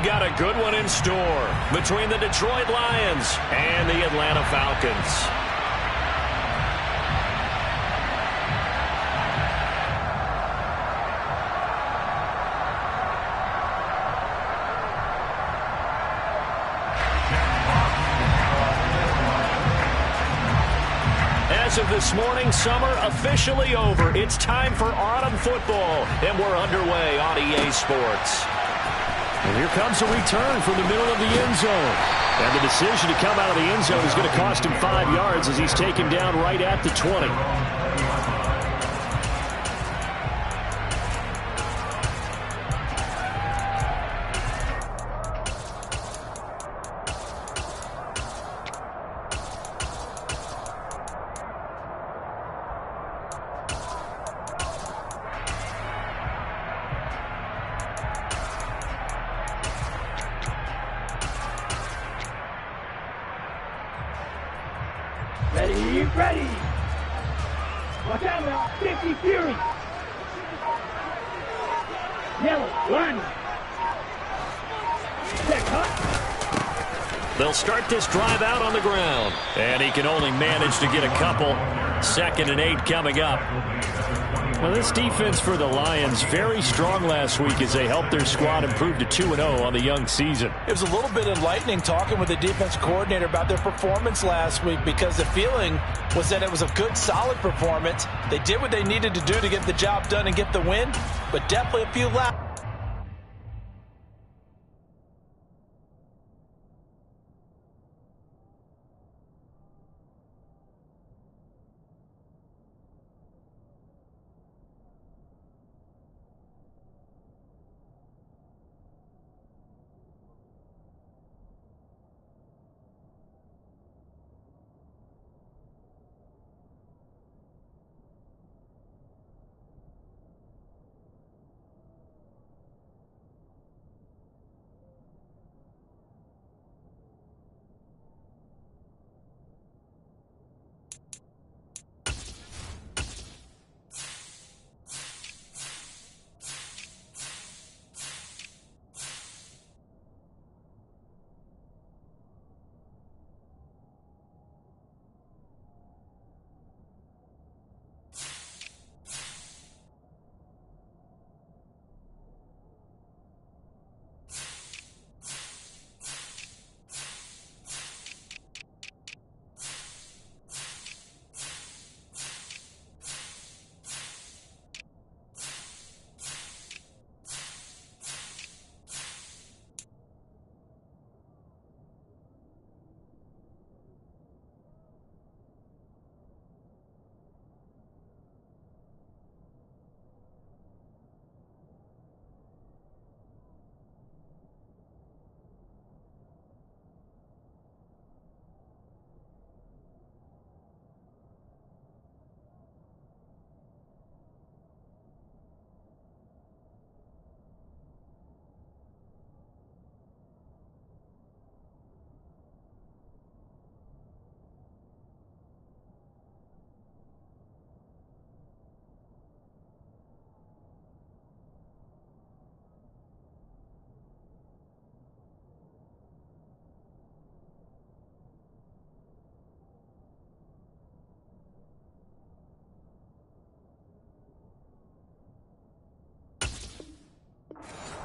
got a good one in store between the Detroit Lions and the Atlanta Falcons. As of this morning, summer officially over. It's time for autumn football, and we're underway on EA Sports. And here comes a return from the middle of the end zone. And the decision to come out of the end zone is going to cost him 5 yards as he's taken down right at the 20. Ready. Watch out now. 50 Fury. Yellow, line. Check, huh? They'll start this drive out on the ground. And he can only manage to get a couple. 2nd and 8 coming up. Well, this defense for the Lions, very strong last week as they helped their squad improve to 2-0 on the young season. It was a little bit enlightening talking with the defense coordinator about their performance last week because the feeling was that it was a good, solid performance. They did what they needed to do to get the job done and get the win, but definitely a few laps.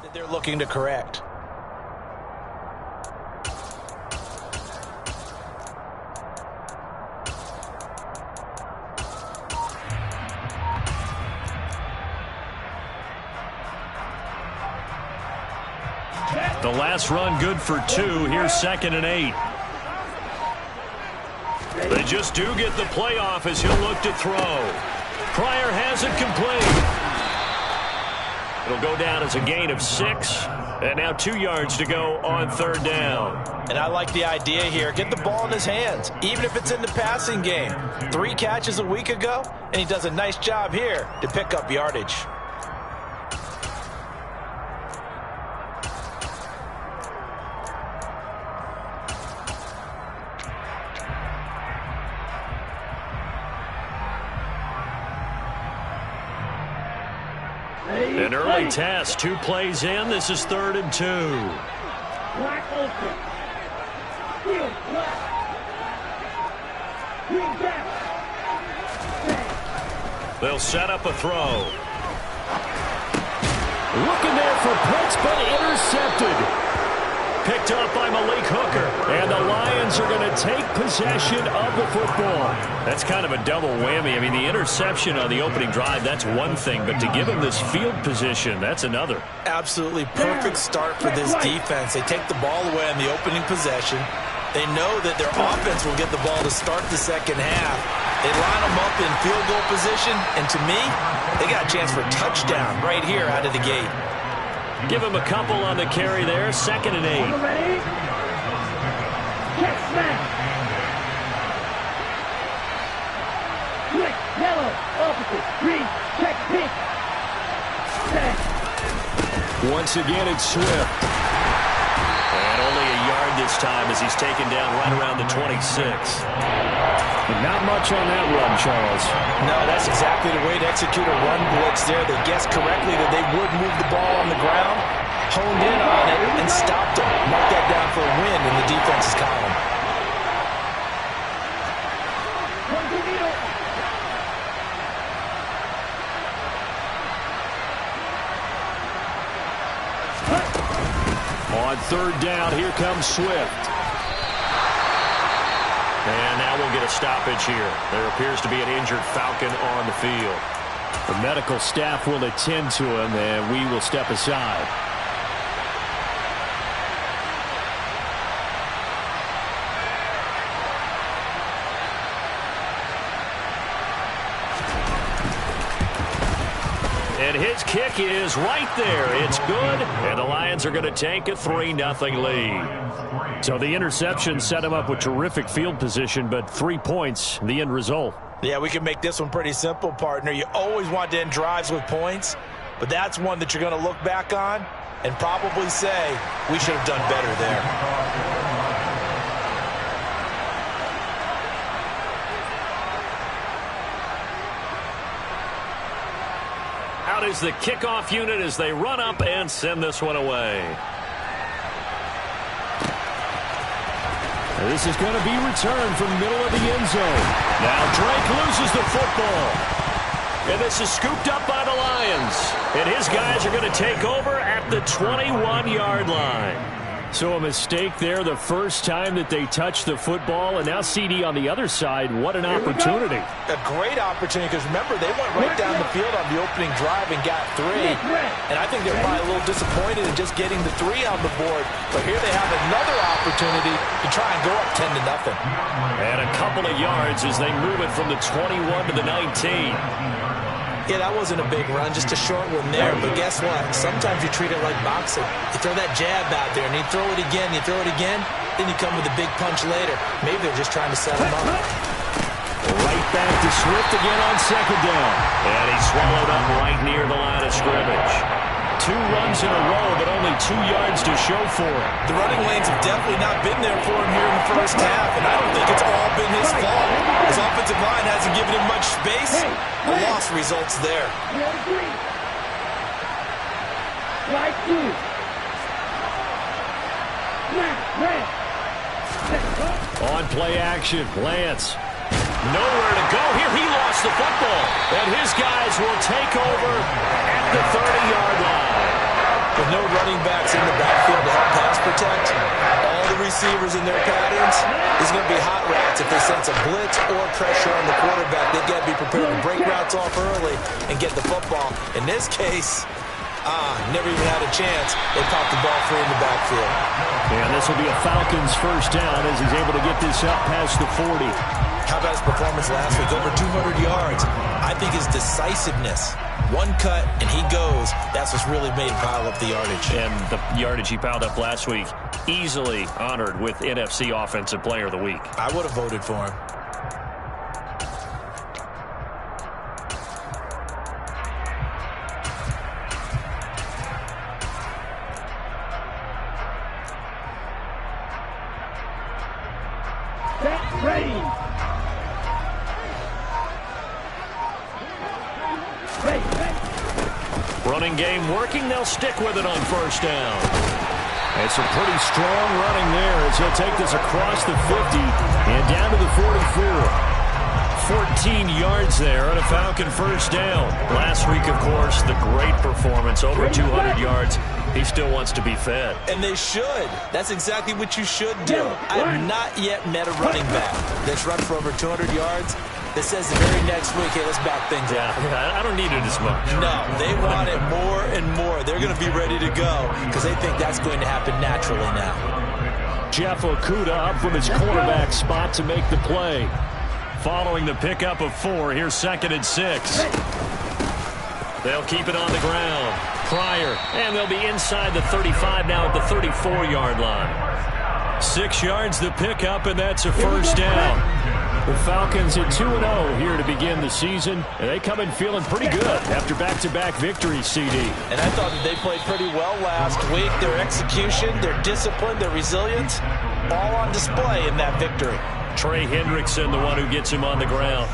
That they're looking to correct. The last run good for 2. Here's 2nd and 8. They just do get the playoff as he'll look to throw. Pryor has it complete. It'll go down as a gain of 6. And now 2 yards to go on 3rd down. And I like the idea here. Get the ball in his hands, even if it's in the passing game. 3 catches a week ago, and he does a nice job here to pick up yardage. An early test, 2 plays in. This is 3rd and 2. Black ultra. Field black. Green back. They'll set up a throw. Looking there for Pitts, but intercepted. Picked up by Malik Hooker. And the Lions are going to take possession of the football. That's kind of a double whammy. I mean, the interception on the opening drive, that's one thing. But to give him this field position, that's another. Absolutely perfect start for this defense. They take the ball away on the opening possession. They know that their offense will get the ball to start the second half. They line them up in field goal position. And to me, they got a chance for a touchdown right here out of the gate. Give him a couple on the carry there. 2nd and 8. Ready? Check smash. Quick, yellow, opposite, green, check pink. Set. Once again, it's Swift. And only a yard this time as he's taken down right around the 26. Not much on that run, Charles. No, that's exactly the way to execute a run blitz there. They guessed correctly that they would move the ball on the ground, honed in on it, and stopped them. Mark that down for a win in the defense's column. On 3rd down, here comes Swift. And now we'll get a stoppage here. There appears to be an injured Falcon on the field. The medical staff will attend to him, and we will step aside. And his kick is right there. It's good, and the Lions are going to take a 3-0 lead. So the interception set him up with terrific field position, but 3 points, the end result. Yeah, we can make this one pretty simple, partner. You always want to end drives with points, but that's one that you're going to look back on and probably say, we should have done better there. Out is the kickoff unit as they run up and send this one away. This is going to be returned from the middle of the end zone. Now Drake loses the football. And this is scooped up by the Lions. And his guys are going to take over at the 21-yard line. So a mistake there the first time that they touched the football. And now CD on the other side. What an opportunity. A great opportunity because, remember, they went right down the field on the opening drive and got 3. And I think they're probably a little disappointed in just getting the 3 on the board. But here they have another opportunity to try and go up 10-0. And a couple of yards as they move it from the 21 to the 19. Yeah, that wasn't a big run, just a short one there. But guess what? Sometimes you treat it like boxing. You throw that jab out there, and you throw it again, then you come with a big punch later. Maybe they're just trying to set him up. Right back to Swift again on 2nd down. And he's swallowed up right near the line of scrimmage. 2 runs in a row, but only 2 yards to show for it. The running lanes have definitely not been there for him here in the first half, and I don't think it's all been his fault. His offensive line hasn't given him much space. The loss results there. Right two. On play action, Lance. Nowhere to go. Here he lost the football. And his guys will take over at the 30-yard line. With no running backs in the backfield to help pass protect, all the receivers in their patterns, there's going to be hot routes if they sense a blitz or pressure on the quarterback. They've got to be prepared to break routes off early and get the football. In this case, never even had a chance. They popped the ball free in the backfield. And this will be a Falcons first down as he's able to get this up past the 40. How about his performance last week? Over 200 yards. I think his decisiveness, one cut and he goes, that's what's really made him pile up the yardage. And the yardage he piled up last week, easily honored with NFC Offensive Player of the Week. I would have voted for him. Ready. Running game working. They'll stick with it on first down. And some pretty strong running there as he'll take this across the 50 and down to the 44. 14 yards there on a Falcon first down. Last week, of course, the great performance, over 200 yards. He still wants to be fed. And they should. That's exactly what you should do. I have not yet met a running back that's run for over 200 yards that says the very next week, hey, let's back things up. Yeah, I don't need it as much. No, they want it more and more. They're going to be ready to go because they think that's going to happen naturally now. Jeff Okudah up from his cornerback spot to make the play. Following the pickup of 4, here's 2nd and 6. They'll keep it on the ground. Pryor, and they'll be inside the 35 now at the 34-yard line. 6 yards the pickup, and that's a first down. The Falcons at 2-0 here to begin the season, and they come in feeling pretty good after back-to-back victories, CD. And I thought that they played pretty well last week. Their execution, their discipline, their resilience, all on display in that victory. Trey Hendrickson, the one who gets him on the ground.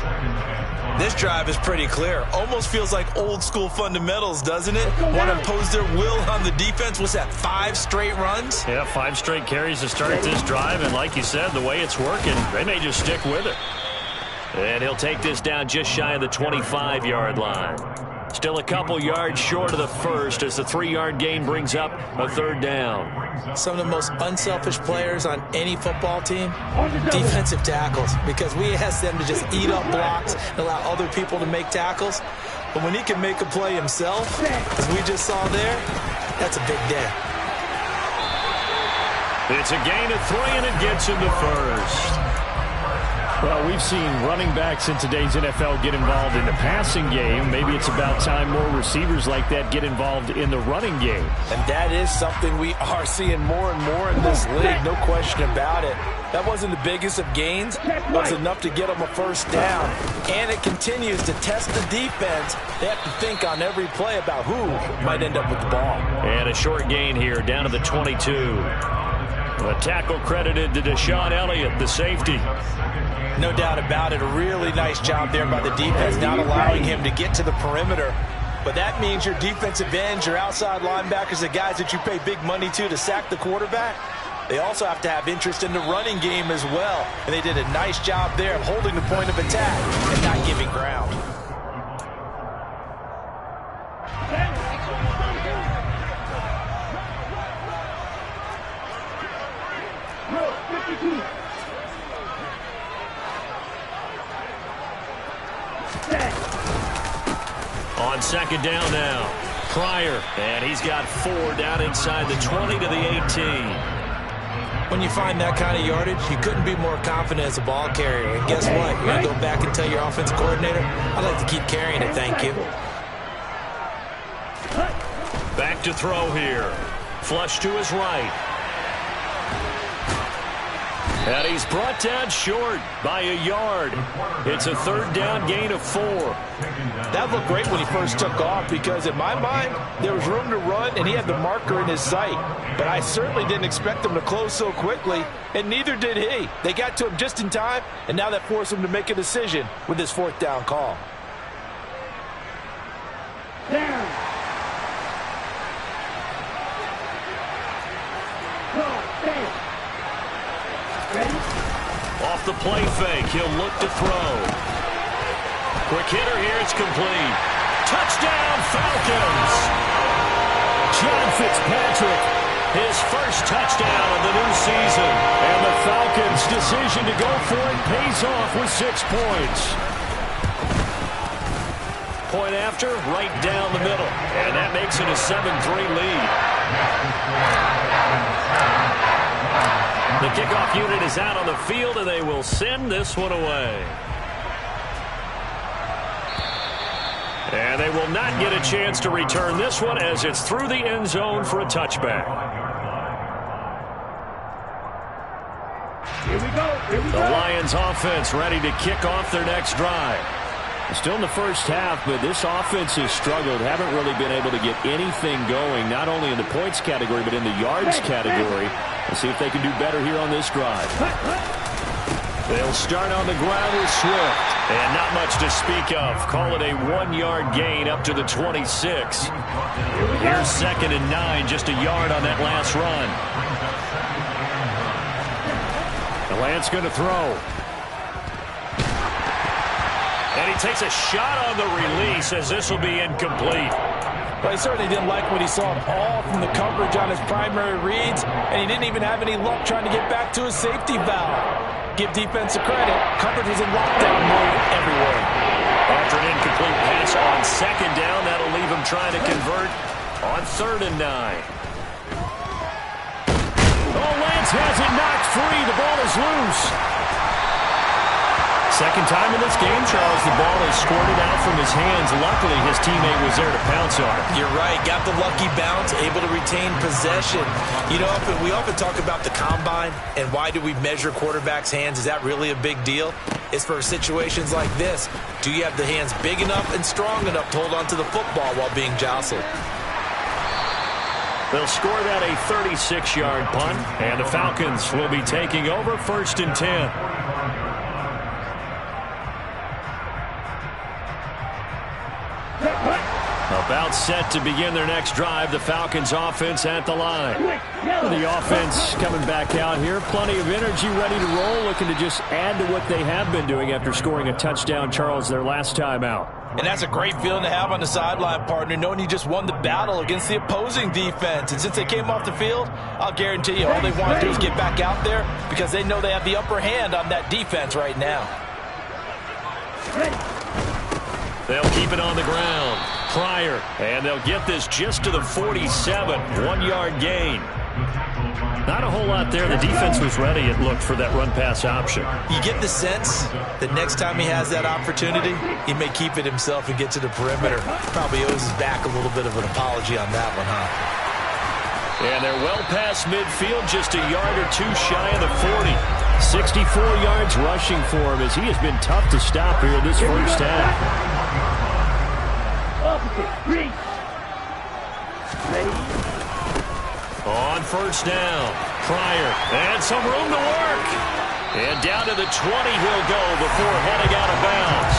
This drive is pretty clear. Almost feels like old-school fundamentals, doesn't it? Want to impose their will on the defense. What's that, 5 straight runs? Yeah, 5 straight carries to start this drive, and like you said, the way it's working, they may just stick with it. And he'll take this down just shy of the 25-yard line. Still a couple yards short of the first as the 3-yard gain brings up a 3rd down. Some of the most unselfish players on any football team, defensive tackles, because we ask them to just eat up blocks and allow other people to make tackles. But when he can make a play himself, as we just saw there, that's a big day. It's a gain of 3, and it gets him to first. Well, we've seen running backs in today's NFL get involved in the passing game. Maybe it's about time more receivers like that get involved in the running game. And that is something we are seeing more and more in this league, no question about it. That wasn't the biggest of gains. It was enough to get them a first down. And it continues to test the defense. They have to think on every play about who might end up with the ball. And a short gain here down to the 22. A tackle credited to Deshaun Elliott, the safety. No doubt about it. A really nice job there by the defense, not allowing him to get to the perimeter. But that means your defensive ends, your outside linebackers, the guys that you pay big money to sack the quarterback, they also have to have interest in the running game as well. And they did a nice job there of holding the point of attack and not giving ground. On 2nd down now, Pryor, and he's got 4 down inside the 20 to the 18. When you find that kind of yardage, you couldn't be more confident as a ball carrier. And guess what? You're going to go back and tell your offensive coordinator, I'd like to keep carrying it, thank you. Back to throw here. Flush to his right. And he's brought down short by a yard. It's a 3rd down gain of 4. That looked great when he first took off because in my mind, there was room to run and he had the marker in his sight. But I certainly didn't expect him to close so quickly, and neither did he. They got to him just in time, and now that forced him to make a decision with his 4th down call. Down. Off the play fake, he'll look to throw. Quick hitter here, it's complete. Touchdown, Falcons! John Fitzpatrick, his first touchdown of the new season. And the Falcons' decision to go for it pays off with 6 points. Point after, right down the middle. And that makes it a 7-3 lead. The kickoff unit is out on the field, and they will send this one away. And they will not get a chance to return this one as it's through the end zone for a touchback. Here we go. The Lions offense ready to kick off their next drive. Still in the first half, but this offense has struggled. Haven't really been able to get anything going, not only in the points category, but in the yards category. Let's see if they can do better here on this drive. They'll start on the ground with Swift. And not much to speak of. Call it a 1-yard gain up to the 26. Here's 2nd and 9, just a yard on that last run. The Lance going to throw. And he takes a shot on the release as this will be incomplete. Well, he certainly didn't like what he saw at all from the coverage on his primary reads, and he didn't even have any luck trying to get back to his safety valve. Give defensive credit. Coverage was in lockdown mode everywhere. After an incomplete pass on 2nd down, that'll leave him trying to convert on 3rd and 9. Oh, Lance has it knocked free. The ball is loose. Second time in this game, Charles, the ball is squirted out from his hands. Luckily, his teammate was there to pounce on it. You're right. Got the lucky bounce, able to retain possession. You know, we often talk about the combine and why do we measure quarterbacks' hands. Is that really a big deal? It's for situations like this. Do you have the hands big enough and strong enough to hold onto the football while being jostled? They'll score that a 36-yard punt, and the Falcons will be taking over 1st and 10. About set to begin their next drive. The Falcons offense at the line. The offense coming back out here. Plenty of energy, ready to roll, looking to just add to what they have been doing after scoring a touchdown, Charles, their last time out. And that's a great feeling to have on the sideline, partner, knowing you just won the battle against the opposing defense. And since they came off the field, I'll guarantee you all they want to do is get back out there because they know they have the upper hand on that defense right now. They'll keep it on the ground. Pryor, and they'll get this just to the 47. 1-yard gain. Not a whole lot there. The defense was ready, it looked, for that run-pass option. You get the sense that next time he has that opportunity, he may keep it himself and get to the perimeter. Probably owes his back a little bit of an apology on that one, huh? And they're well past midfield, just a yard or two shy of the 40. 64 yards rushing for him as he has been tough to stop here this first half. On 1st down, Pryor, and some room to work. And down to the 20 he'll go before heading out of bounds.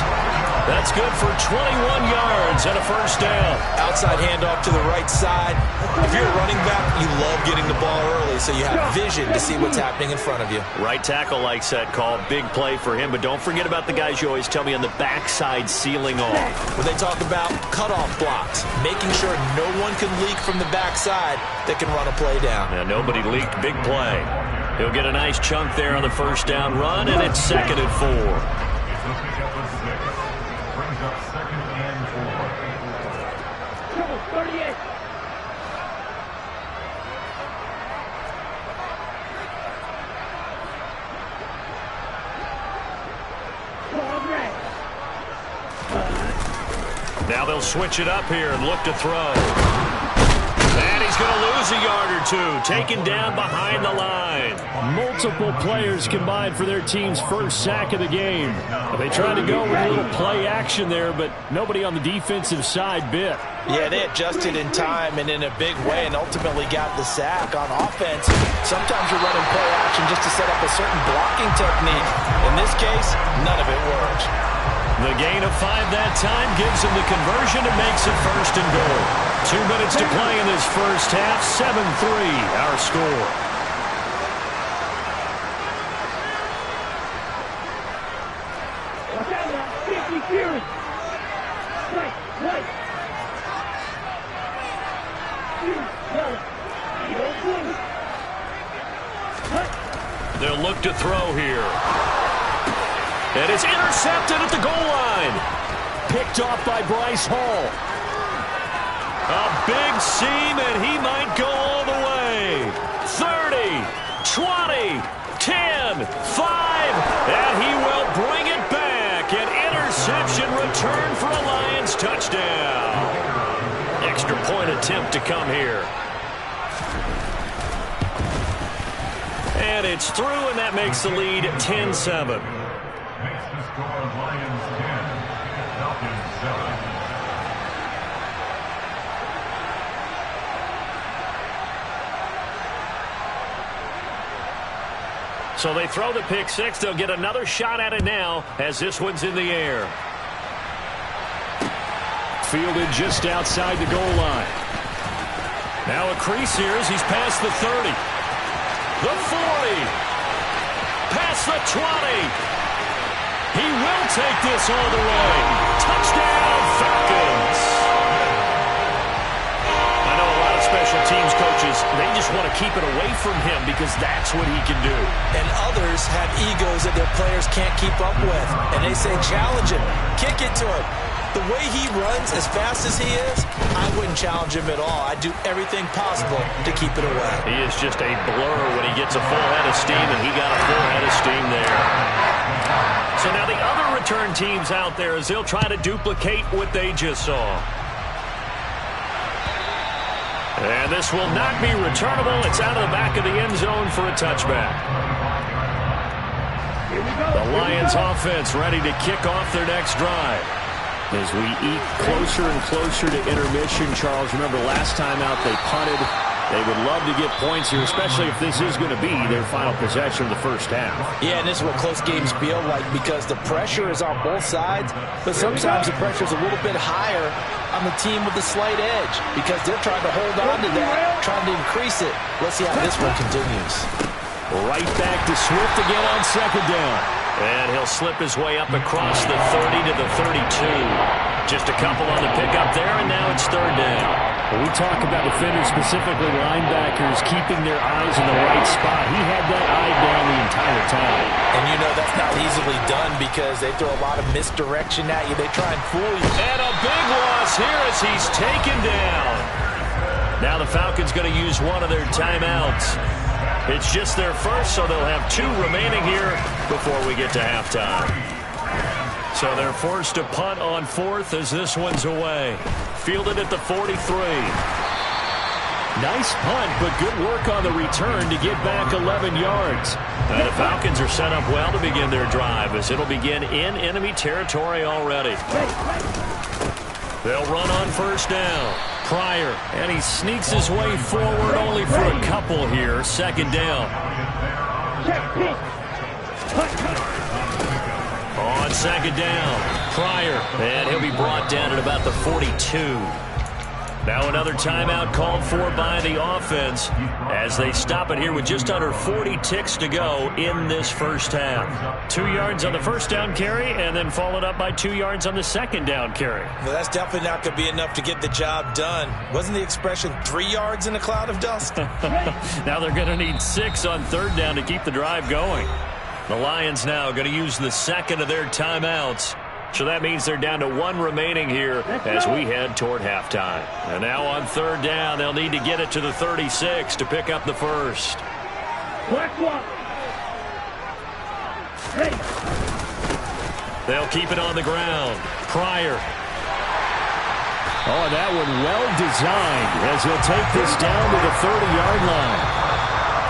That's good for 21 yards and a 1st down. Outside handoff to the right side. If you're a running back, you love getting the ball early so you have vision to see what's happening in front of you. Right tackle likes that call. Big play for him, but don't forget about the guys you always tell me on the backside sealing off. When they talk about cutoff blocks, making sure no one can leak from the backside that can run a play down. Now, nobody leaked. Big play. He'll get a nice chunk there on the 1st down run, and it's 2nd and 4. Now they'll switch it up here and look to throw. And he's going to lose a yard or two, taken down behind the line. Multiple players combined for their team's first sack of the game. They tried to go with a little play action there, but nobody on the defensive side bit. Yeah, they adjusted in time and in a big way and ultimately got the sack. On offense, sometimes you're running play action just to set up a certain blocking technique. In this case, none of it worked. The gain of 5 that time gives him the conversion and makes it 1st and goal. 2 minutes to play in this first half. 7-3 our score. They'll look to throw here. And it's intercepted at the goal line. Picked off by Bryce Hall. A big seam, and he might go all the way. 30, 20, 10, 5, and he will bring it back. An interception return for a Lions touchdown. Extra point attempt to come here. And it's through, and that makes the lead 10-7. So they throw the pick six. They'll get another shot at it now as this one's in the air. Fielded just outside the goal line. Now a crease here as he's past the 30. The 40. Past the 20. He will take this all the way. Touchdown, Falcons. I know a lot of special teams coaches, they just want to keep it away from him because that's what he can do. And others have egos that their players can't keep up with. And they say, challenge him. Kick it to him. The way he runs as fast as he is, I wouldn't challenge him at all. I'd do everything possible to keep it away. He is just a blur when he gets a full head of steam, and he got a full head of steam there. So now the other return teams out there as they'll try to duplicate what they just saw. And this will not be returnable. It's out of the back of the end zone for a touchback. The Lions offense ready to kick off their next drive. As we eat closer and closer to intermission, Charles, remember last time out they punted. They would love to get points here, especially if this is going to be their final possession of the first half. Yeah, and this is what close games feel like because the pressure is on both sides, but sometimes the pressure is a little bit higher on the team with the slight edge because they're trying to hold on to that, trying to increase it. Let's see how this one continues. Right back to Swift again on second down. And he'll slip his way up across the 30 to the 32. Just a couple on the pickup there, and now it's third down. When we talk about defenders, specifically linebackers, keeping their eyes in the right spot, he had that eye down the entire time. And you know that's not easily done because they throw a lot of misdirection at you. They try and fool you. And a big loss here as he's taken down. Now the Falcons going to use one of their timeouts. It's just their first, so they'll have two remaining here before we get to halftime. So they're forced to punt on fourth as this one's away. Fielded at the 43. Nice punt, but good work on the return to get back 11 yards. And the Falcons are set up well to begin their drive as it'll begin in enemy territory already. They'll run on first down. Pryor, and he sneaks his way forward only for a couple here. Second down. On second down, Pryor, and he'll be brought down at about the 42. Now another timeout called for by the offense as they stop it here with just under 40 ticks to go in this first half. 2 yards on the first down carry and then followed up by 2 yards on the second down carry. Well, that's definitely not going to be enough to get the job done. Wasn't the expression 3 yards in a cloud of dust? Now they're going to need 6 on third down to keep the drive going. The Lions now going to use the second of their timeouts. So that means they're down to 1 remaining here as we head toward halftime. And now on third down, they'll need to get it to the 36 to pick up the first. They'll keep it on the ground. Pryor. Oh, that one well designed as he'll take this down to the 30-yard line.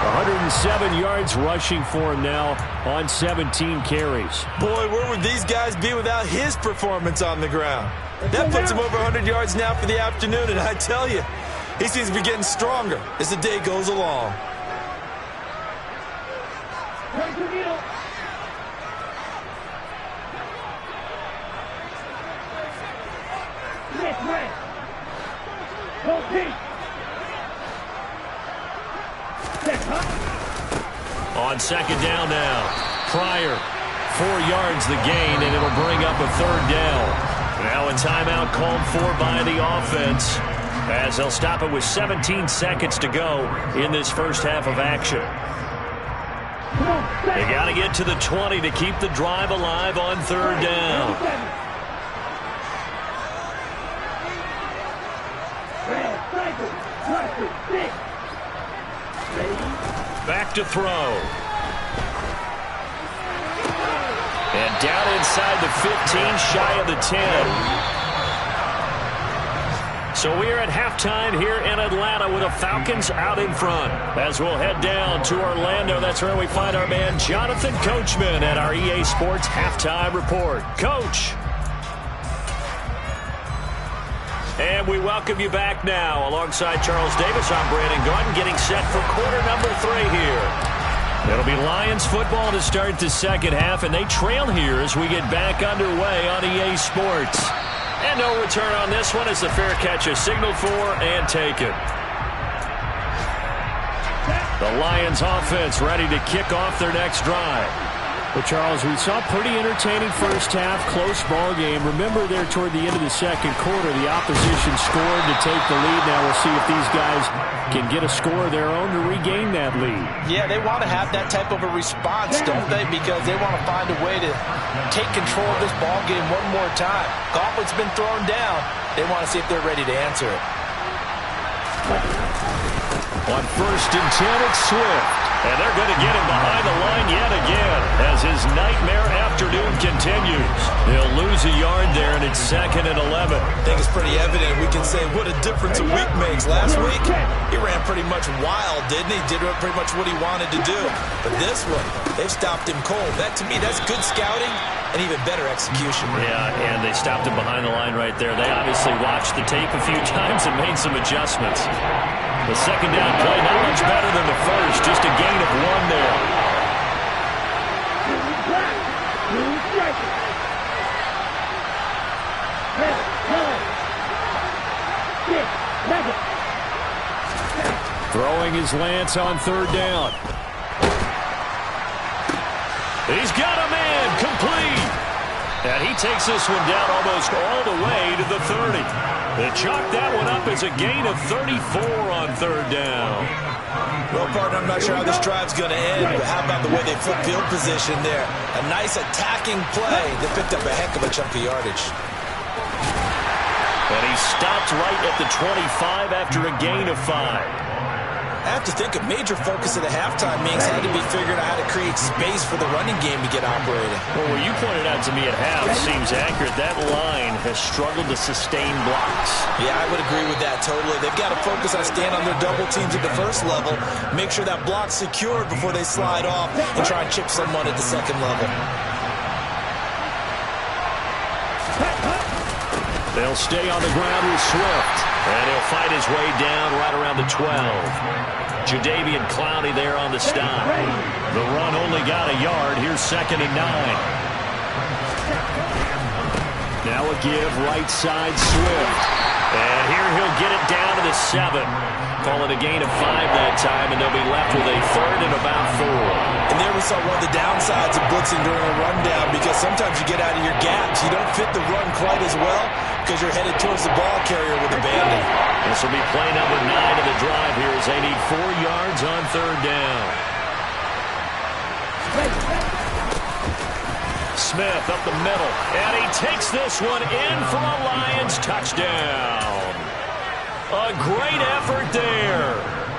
107 yards rushing for him now on 17 carries. Boy, where would these guys be without his performance on the ground? That puts him over 100 yards now for the afternoon, and I tell you, he seems to be getting stronger as the day goes along. On second down now, Pryor, 4 yards the gain, and it'll bring up a third down. Now a timeout called for by the offense as they'll stop it with 17 seconds to go in this first half of action. They got to get to the 20 to keep the drive alive on third down. Back to throw. And down inside the 15, shy of the 10. So we are at halftime here in Atlanta with the Falcons out in front. As we'll head down to Orlando, that's where we find our man Jonathan Coachman at our EA Sports Halftime Report. Coach. And we welcome you back now. Alongside Charles Davis, I'm Brandon Garden, getting set for quarter number 3 here. It'll be Lions football to start the second half, and they trail here as we get back underway on EA Sports. And no return on this one as the fair catch is signaled for and taken. The Lions offense ready to kick off their next drive. Well, Charles, we saw a pretty entertaining first half, close ball game. Remember there toward the end of the second quarter, the opposition scored to take the lead. Now we'll see if these guys can get a score of their own to regain that lead. Yeah, they want to have that type of a response, don't they? Because they want to find a way to take control of this ball game one more time. Gauntlet's been thrown down. They want to see if they're ready to answer it. On 1st and 10, it's Swift. And they're going to get him behind the line yet again as his nightmare afternoon continues. They'll lose a yard there, and it's 2nd and 11. I think it's pretty evident. We can say what a difference a week makes. Last week, he ran pretty much wild, didn't he? Did pretty much what he wanted to do. But this one, they've stopped him cold. That, to me, that's good scouting and even better execution. Yeah, and they stopped him behind the line right there. They obviously watched the tape a few times and made some adjustments. The second down play not much better than the first, just a gain of 1 there. Throwing his Lance on 3rd down. He's got a man, complete. And he takes this one down almost all the way to the 30. They chalk that one up as a gain of 34 on 3rd down. Well, partner, I'm not sure how this drive's going to end, but how about the way they flip field position there? A nice attacking play. They picked up a heck of a chunk of yardage. And he stopped right at the 25 after a gain of 5. I have to think a major focus of the halftime meetings had to be figuring out how to create space for the running game to get operating. Well, what you pointed out to me at half seems accurate. That line has struggled to sustain blocks. Yeah, I would agree with that totally. They've got to focus on staying on their double teams at the first level, make sure that block's secured before they slide off and try and chip someone at the second level. They'll stay on the ground with Swift. And he'll fight his way down right around the 12. Jadeveon Clowney there on the stop. The run only got a yard. Here's 2nd and 9. Now a give right side Swift. And here he'll get it down to the 7. Call it a gain of 5 that time, and they'll be left with a 3rd and about 4. And there we saw one of the downsides of blitzing during a rundown, because sometimes you get out of your gaps. You don't fit the run quite as well because you're headed towards the ball carrier with a bandit. This will be play number 9 of the drive here as they need 4 yards on 3rd down. Smith up the middle, and he takes this one in for a Lions touchdown. A great effort there.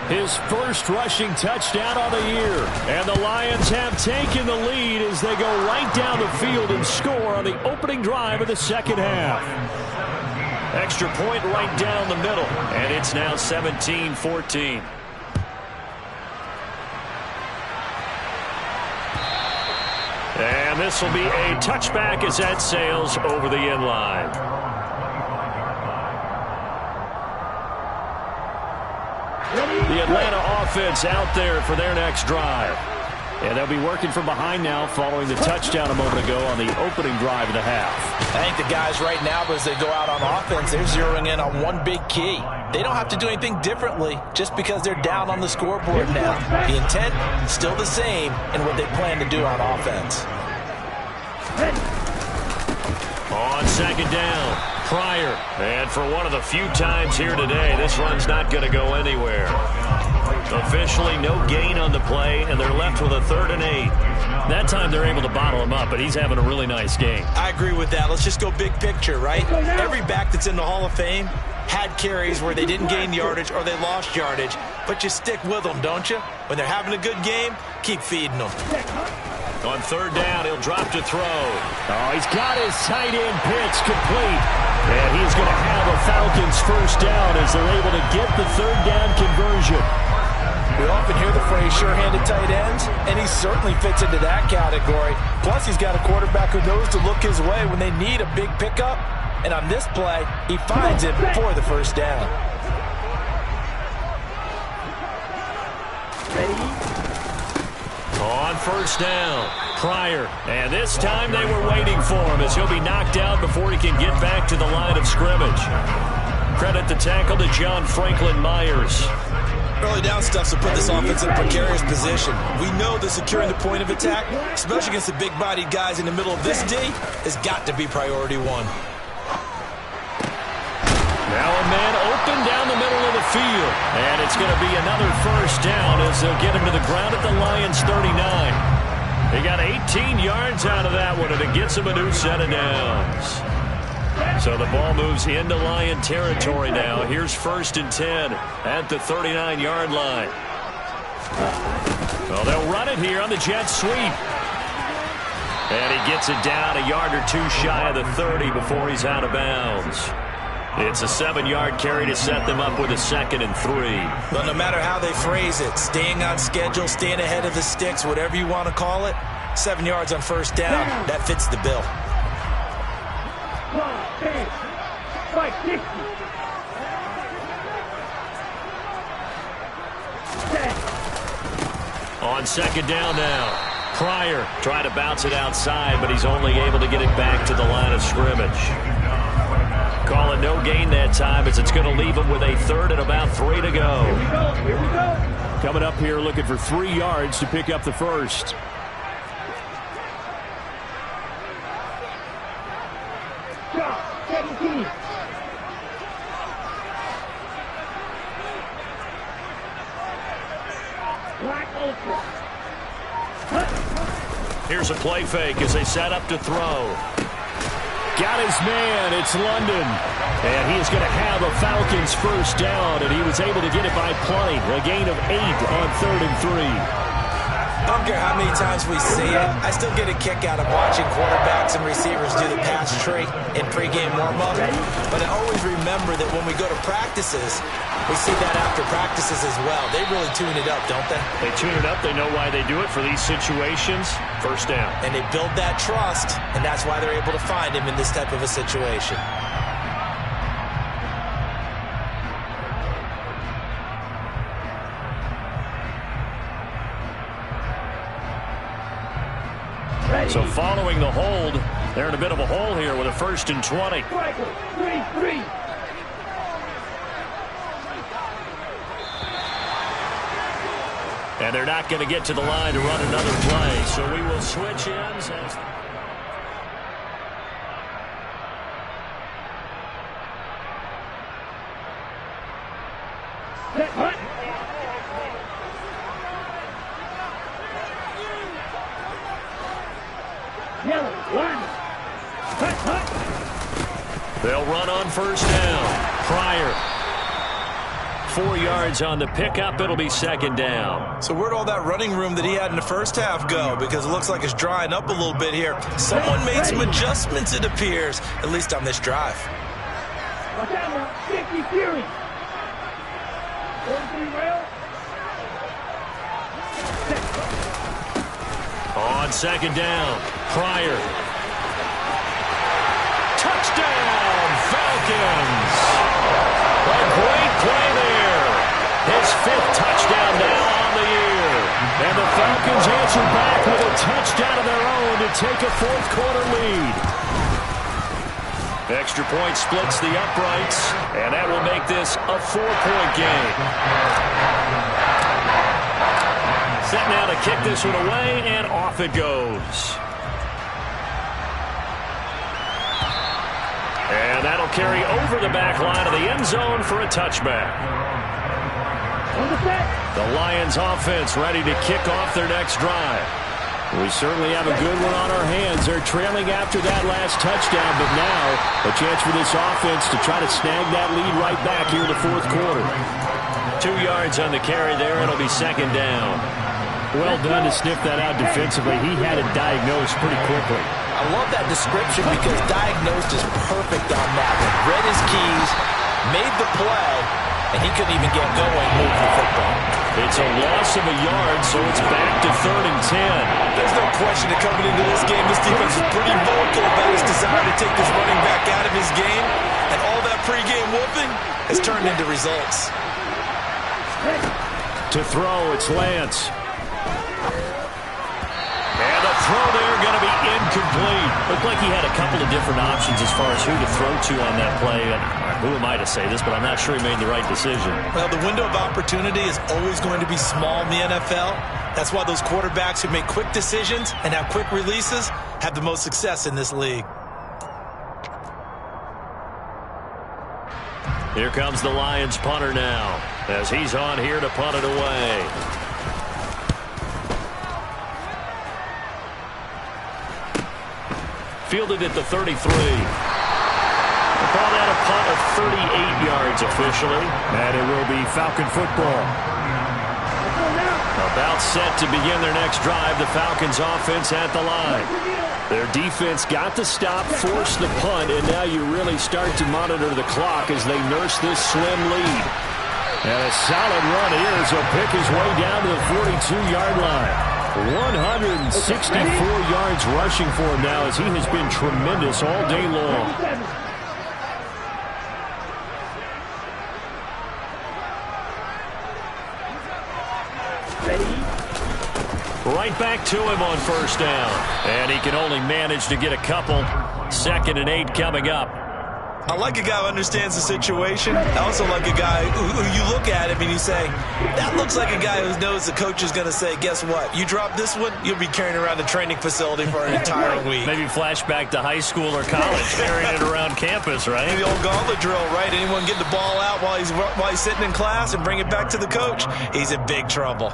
His first rushing touchdown of the year. And the Lions have taken the lead as they go right down the field and score on the opening drive of the second half. Extra point right down the middle, and it's now 17-14. And this will be a touchback as that sails over the end line. The Atlanta offense out there for their next drive. And they'll be working from behind now following the touchdown a moment ago on the opening drive of the half. I think the guys right now, as they go out on offense, they're zeroing in on one big key. They don't have to do anything differently just because they're down on the scoreboard now. The intent is still the same in what they plan to do on offense. On 2nd down, Pryor. And for one of the few times here today, this run's not going to go anywhere. Officially no gain on the play, and they're left with a 3rd and 8. That time they're able to bottle him up, but he's having a really nice game. I agree with that. Let's just go big picture, right? Every back that's in the Hall of Fame had carries where they didn't gain yardage or they lost yardage, but you stick with them, don't you? When they're having a good game, keep feeding them. On 3rd down, he'll drop to throw. Oh, he's got his tight end pitch complete. And he's going to have a Falcons first down as they're able to get the 3rd down conversion. We often hear the phrase sure-handed tight ends, and he certainly fits into that category. Plus, he's got a quarterback who knows to look his way when they need a big pickup. And on this play, he finds it for the first down. On first down, Pryor. And this time they were waiting for him as he'll be knocked out before he can get back to the line of scrimmage. Credit the tackle to John Franklin Myers. Early down stuff to put this offense in a precarious position. We know that securing the point of attack, especially against the big-bodied guys in the middle of this D, has got to be priority one. Now a man open down the middle of the field. And it's going to be another first down as they'll get him to the ground at the Lions' 39. They got 18 yards out of that one, and it gets him a new set of downs. So the ball moves into Lion territory now. Here's 1st and 10 at the 39-yard line. Well, they'll run it here on the jet sweep. And he gets it down a yard or two shy of the 30 before he's out of bounds. It's a 7-yard carry to set them up with a 2nd and 3. But no matter how they phrase it, staying on schedule, staying ahead of the sticks, whatever you want to call it, 7 yards on first down, that fits the bill. On 2nd down now, Pryor trying to bounce it outside, but he's only able to get it back to the line of scrimmage. Call it no gain that time as it's going to leave him with a 3rd and about 3 to go. Here we go. Coming up here looking for 3 yards to pick up the first. Drop, 17. Black ultra. Here's a play fake as they set up to throw. Got his man. It's London. And he is going to have a Falcons first down, and he was able to get it by plenty. A gain of 8 on 3rd and 3. I don't care how many times we see it. I still get a kick out of watching quarterbacks and receivers do the pass tree in pregame warm-up. But I always remember that when we go to practices, we see that after practices as well. They really tune it up, don't they? They tune it up. They know why they do it for these situations. First down. And they build that trust, and that's why they're able to find him in this type of a situation. So following the hold, they're in a bit of a hole here with a 1st and 20. 3-3. And they're not going to get to the line to run another play. So we will switch ends. Set, hunt. Yellow, line. Hunt, hunt. They'll run on first down. Pryor. 4 yards on the pickup. It'll be 2nd down. So where'd all that running room that he had in the first half go? Because it looks like it's drying up a little bit here. Someone made some adjustments, it appears, at least on this drive. Watch out now. 50 Fury. 43 rail. On 2nd down, Pryor. Touchdown, Falcons! A great play there. His 5th touchdown now on the year. And the Falcons answer back with a touchdown of their own to take a 4th quarter lead. Extra point splits the uprights, and that will make this a 4-point game. Set now to kick this one away, and off it goes. And that'll carry over the back line of the end zone for a touchback. The Lions offense ready to kick off their next drive. We certainly have a good one on our hands. They're trailing after that last touchdown, but now a chance for this offense to try to snag that lead right back here in the 4th quarter. 2 yards on the carry there. It'll be 2nd down. Well done to sniff that out defensively. He had it diagnosed pretty quickly. I love that description because diagnosed is perfect on that one. Read his keys, made the play, and he couldn't even get going, move the football. It's a loss of a yard, so it's back to 3rd and 10. There's no question that coming into this game, this defense is pretty vocal about his desire to take this running back out of his game, and all that pregame whooping has turned into results. To throw, it's Lance. incomplete. Looked like he had a couple of different options as far as who to throw to on that play. And who am I to say this, but I'm not sure he made the right decision. Well, the window of opportunity is always going to be small in the NFL. That's why those quarterbacks who make quick decisions and have quick releases have the most success in this league. Here comes the Lions punter now, as he's on here to punt it away. Fielded at the 33. We'll call that a punt of 38 yards officially. And it will be Falcon football. About set to begin their next drive, the Falcons offense at the line. Their defense got the stop, forced the punt, and now you really start to monitor the clock as they nurse this slim lead. And a solid run here as he'll pick his way down to the 42-yard line. 164 yards rushing for him now as he has been tremendous all day long. Right back to him on first down. And he can only manage to get a couple. 2nd and 8 coming up. I like a guy who understands the situation. I also like a guy who you look at him and you say, that looks like a guy who knows the coach is going to say, guess what? You drop this one, you'll be carrying around the training facility for an entire week. Maybe flashback to high school or college, carrying it around campus, right? The old gauntlet drill, right? Anyone get the ball out while he's sitting in class and bring it back to the coach, he's in big trouble.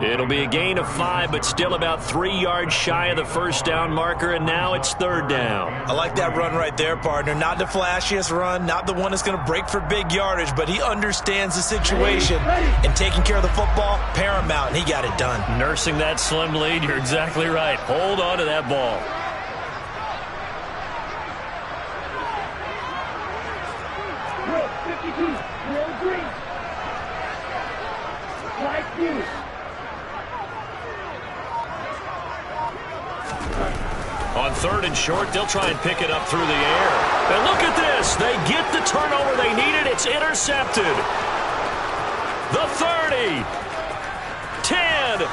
It'll be a gain of 5, but still about 3 yards shy of the first down marker, and now it's 3rd down. I like that run right there, partner. Not the flashiest run, not the one that's going to break for big yardage, but he understands the situation, and taking care of the football, paramount, and he got it done. Nursing that slim lead, you're exactly right. Hold on to that ball. On 3rd and short, they'll try and pick it up through the air. And look at this. They get the turnover they needed. It's intercepted. The 30. 10. 5.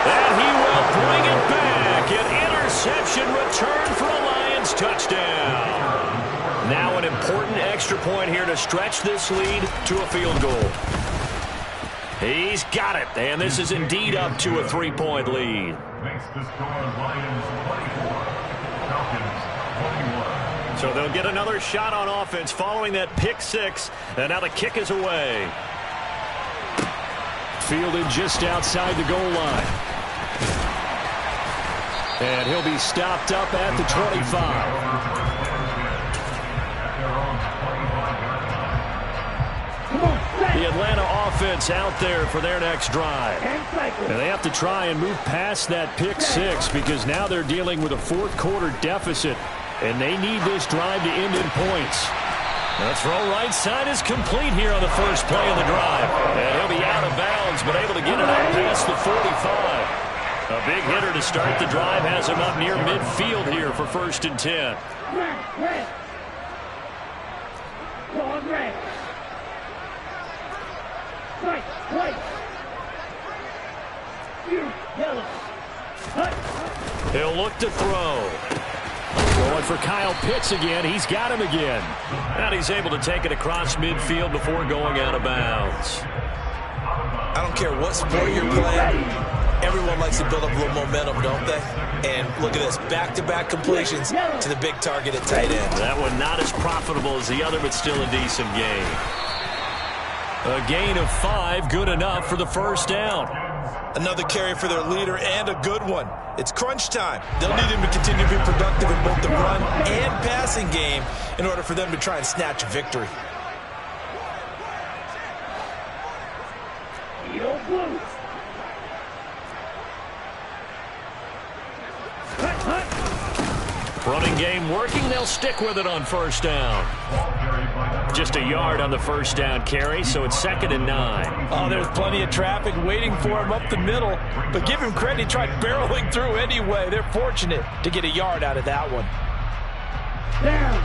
And he will bring it back. An interception return for a Lions touchdown. Now an important extra point here to stretch this lead to a field goal. He's got it. And this is indeed up to a 3-point lead. Makes the score Lions 24, Falcons 21. So they'll get another shot on offense following that pick 6. And now the kick is away. Fielded just outside the goal line. And he'll be stopped up at the 25. The Atlanta offense out there for their next drive. And they have to try and move past that pick 6 because now they're dealing with a 4th quarter deficit. And they need this drive to end in points. The throw right side is complete here on the first play of the drive. And he'll be out of bounds, but able to get it out past the 45. A big hitter to start the drive has him up near midfield here for 1st and 10. He'll look to throw. Going for Kyle Pitts again. He's got him again. And he's able to take it across midfield before going out of bounds. I don't care what sport you're playing. Everyone likes to build up a little momentum, don't they? And look at this, back-to-back completions to the big target at tight end. That one not as profitable as the other, but still a decent gain. A gain of 5, good enough for the first down. Another carry for their leader and a good one. It's crunch time. They'll need him to continue to be productive in both the run and passing game in order for them to try and snatch a victory. Running game working. They'll stick with it on first down. Just a yard on the first down carry, so it's 2nd and 9. Oh, there was plenty of traffic waiting for him up the middle. But give him credit, he tried barreling through anyway. They're fortunate to get a yard out of that one. Down.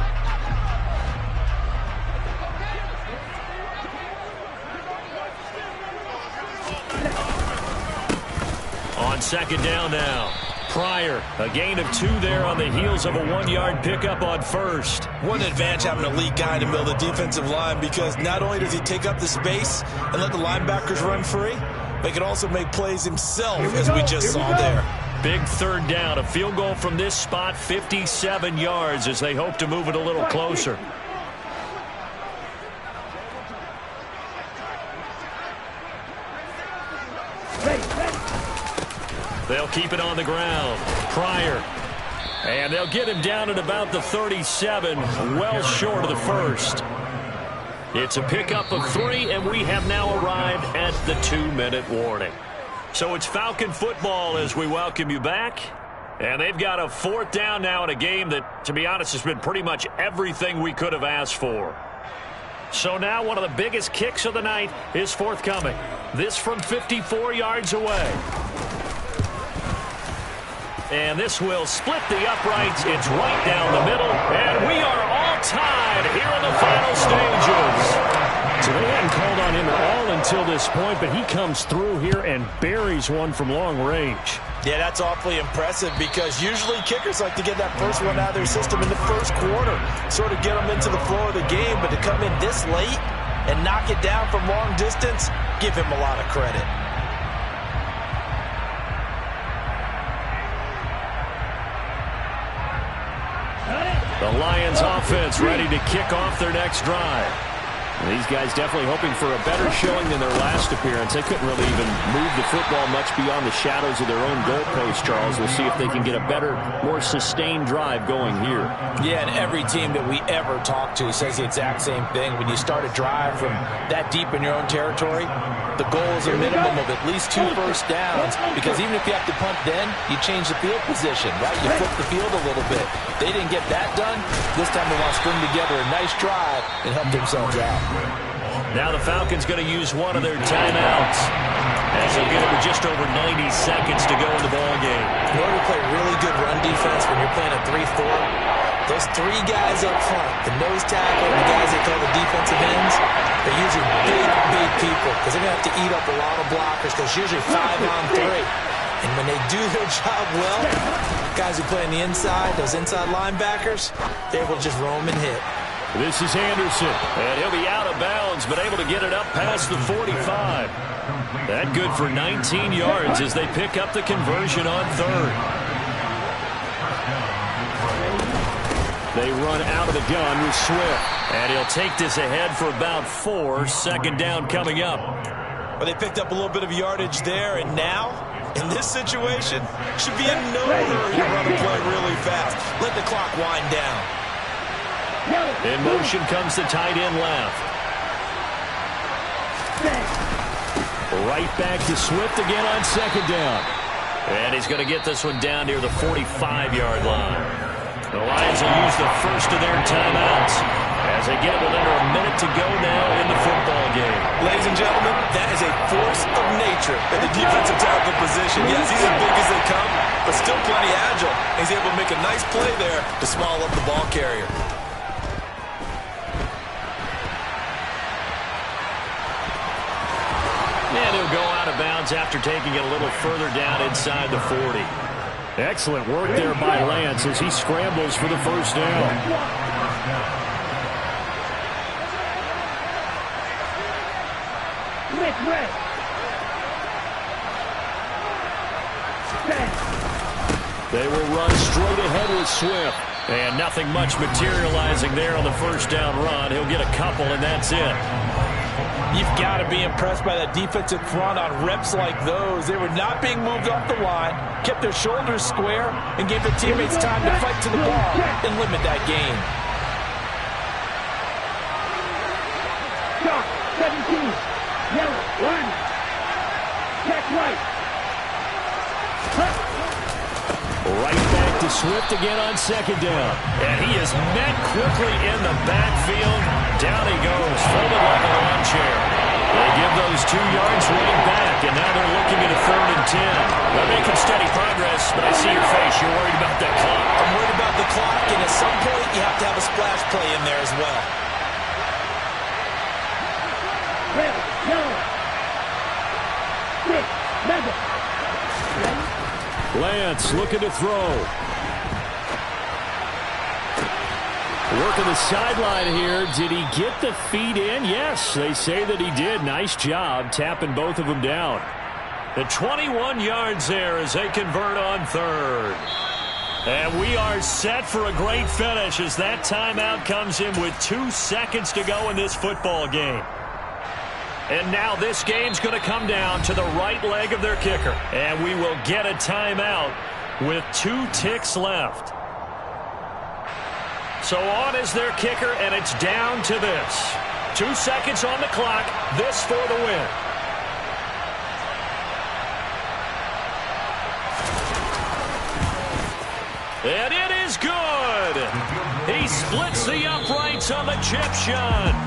On 2nd down now. Pryor, a gain of 2 there on the heels of a 1-yard pickup on first. What an advantage having an elite guy in the middle of the defensive line, because not only does he take up the space and let the linebackers run free, but he can also make plays himself, as we just saw there. Big third down, a field goal from this spot, 57 yards as they hope to move it a little closer. They'll keep it on the ground. Pryor. And they'll get him down at about the 37, well short of the first. It's a pickup of 3, and we have now arrived at the 2-minute warning. So it's Falcon football as we welcome you back. And they've got a 4th down now in a game that, to be honest, has been pretty much everything we could have asked for. So now one of the biggest kicks of the night is forthcoming. This from 54 yards away. And this will split the uprights. It's right down the middle. And we are all tied here in the final stages. So they hadn't called on him at all until this point, but he comes through here and buries one from long range. Yeah, that's awfully impressive, because usually kickers like to get that first one out of their system in the first quarter, sort of get them into the flow of the game. But to come in this late and knock it down from long distance, give him a lot of credit. The Lions offense ready to kick off their next drive. And these guys definitely hoping for a better showing than their last appearance. They couldn't really even move the football much beyond the shadows of their own goalpost, Charles. We'll see if they can get a better, more sustained drive going here. Yeah, and every team that we ever talk to says the exact same thing. When you start a drive from that deep in your own territory, the goal is a minimum of at least 2 first downs, because even if you have to punt then, you change the field position, right? You flip the field a little bit. They didn't get that done. This time they want to string together a nice drive and help themselves out. Now the Falcons going to use one of their timeouts, as they'll get it with just over 90 seconds to go in the ball game. In order to play really good run defense when you're playing a 3-4, those 3 guys up front, the nose tackle and the guys they call the defensive ends, they're usually big people, because they're going to have to eat up a lot of blockers, because usually 5-on-3. And when they do their job well, guys who play on the inside, those inside linebackers, they're able to just roam and hit. This is Anderson, and he'll be out of bounds, but able to get it up past the 45. That good for 19 yards as they pick up the conversion on 3rd. They run out of the gun with Swift, and he'll take this ahead for about 4. 2nd down coming up. Well, they picked up a little bit of yardage there, and now, in this situation, should be in no hurry to run a play really fast. Let the clock wind down. In motion comes the tight end left. Right back to Swift again on 2nd down. And he's going to get this one down near the 45-yard line. The Lions will use the first of their timeouts as they get with under a minute to go now in the football game. Ladies and gentlemen, that is a force of nature at the defensive tackle position. Yes, he's as big as they come, but still plenty agile. He's able to make a nice play there to small up the ball carrier. And he'll go out of bounds after taking it a little further down inside the 40. Excellent work there by Lance as he scrambles for the first down. They will run straight ahead with Swift. And nothing much materializing there on the first down run. He'll get a couple, and that's it. You've got to be impressed by that defensive front on reps like those. They were not being moved off the line, kept their shoulders square, and gave their teammates time to fight to the ball and limit that gain. 17, yellow, 1. Check right. Right back to Swift again on 2nd down. And he is met quickly in the backfield. Down he goes, folded like a lawn chair. They give those 2 yards running back, and now they're looking at a 3rd and 10. They're making steady progress, but I see your face. You're worried about that clock. I'm worried about the clock, and at some point you have to have a splash play in there as well. Red, yellow. 6, 7. Lance looking to throw. Working the sideline here. Did he get the feet in? Yes, they say that he did. Nice job tapping both of them down. The 21 yards there as they convert on third. And we are set for a great finish as that timeout comes in with 2 seconds to go in this football game. And now this game's going to come down to the right leg of their kicker. And we will get a timeout with 2 ticks left. So on is their kicker, and it's down to this. 2 seconds on the clock. This for the win. And it is good. He splits the uprights on the chip shot.